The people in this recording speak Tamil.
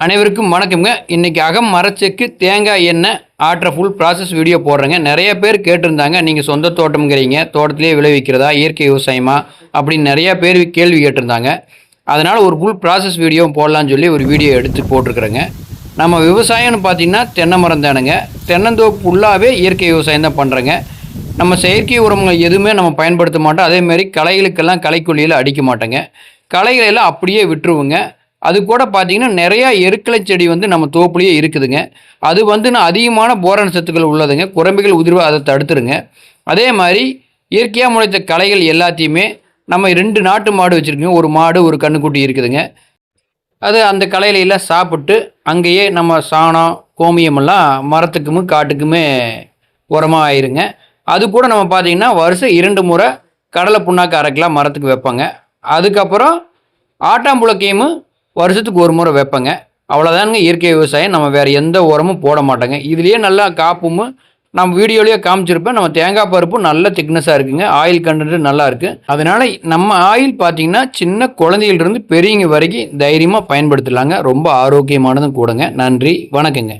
அனைவருக்கும் வணக்கம்ங்க. இன்றைக்கி அகம் மரச்செக்கு தேங்காய் எண்ணெய் ஆட்டுற ஃபுல் ப்ராசஸ் வீடியோ போடுறேங்க. நிறைய பேர் கேட்டிருந்தாங்க, நீங்கள் சொந்த தோட்டம்ங்கிறீங்க, தோட்டத்திலே விளைவிக்கிறதா, இயற்கை விவசாயமா அப்படின்னு நிறையா பேர் கேள்வி கேட்டிருந்தாங்க. அதனால் ஒரு ஃபுல் ப்ராசஸ் வீடியோ போடலான்னு சொல்லி ஒரு வீடியோ எடுத்து போட்டிருக்கிறேங்க. நம்ம விவசாயம்னு பார்த்திங்கன்னா தென்னை மரம் தானுங்க. தென்னந்தோப்பு ஃபுல்லாகவே இயற்கை விவசாயம் தான் பண்ணுறேங்க. நம்ம செயற்கை உரங்கள் எதுவுமே நம்ம பயன்படுத்த மாட்டோம். அதேமாதிரி களைகளுக்கெல்லாம் களைக்கொல்லியில் அடிக்க மாட்டோங்க. களைகளெல்லாம் அப்படியே விட்டுருவோங்க. அது கூட பார்த்திங்கன்னா நிறையா எருக்களை செடி நம்ம தோப்புலேயே இருக்குதுங்க. அது அதிகமான போரான் சத்துக்கள் உள்ளதுங்க. குரம்பைகள் உதிர்வு அதை தடுத்துருங்க. அதே மாதிரி இயற்கையாக முளைத்த களைகள் எல்லாத்தையுமே நம்ம 2 நாட்டு மாடு வச்சுருக்கோங்க. ஒரு மாடு ஒரு கன்றுக்குட்டி இருக்குதுங்க. அது அந்த களையிலெல்லாம் சாப்பிட்டு அங்கேயே நம்ம சாணம் கோமியமெல்லாம் மரத்துக்குமே காட்டுக்குமே உரமாக ஆயிருங்க. அது கூட நம்ம பார்த்திங்கன்னா வருஷம் 2 முறை கடலை புண்ணாக்கு அரைக்கலாம் மரத்துக்கு வைப்பாங்க. அதுக்கப்புறம் ஆட்டாம்புழக்கையும் வருஷத்துக்கு ஒரு முறை வைப்பேங்க. அவ்வளோதானுங்க இயற்கை விவசாயம். நம்ம வேறு எந்த உரமும் போட மாட்டோங்க. இதுலேயே நல்லா காப்பும் நம்ம வீடியோலேயே காமிச்சிருப்பேன். நம்ம தேங்காய் பருப்பும் நல்ல திக்னஸாக இருக்குங்க. ஆயில் கண்டென்ட் நல்லா இருக்குது. அதனால் நம்ம ஆயில் பார்த்திங்கன்னா சின்ன குழந்தையிலிருந்து பெரியவங்க வரைக்கும் தைரியமாக பயன்படுத்தலாங்க. ரொம்ப ஆரோக்கியமானதும் கூடங்க. நன்றி, வணக்கங்க.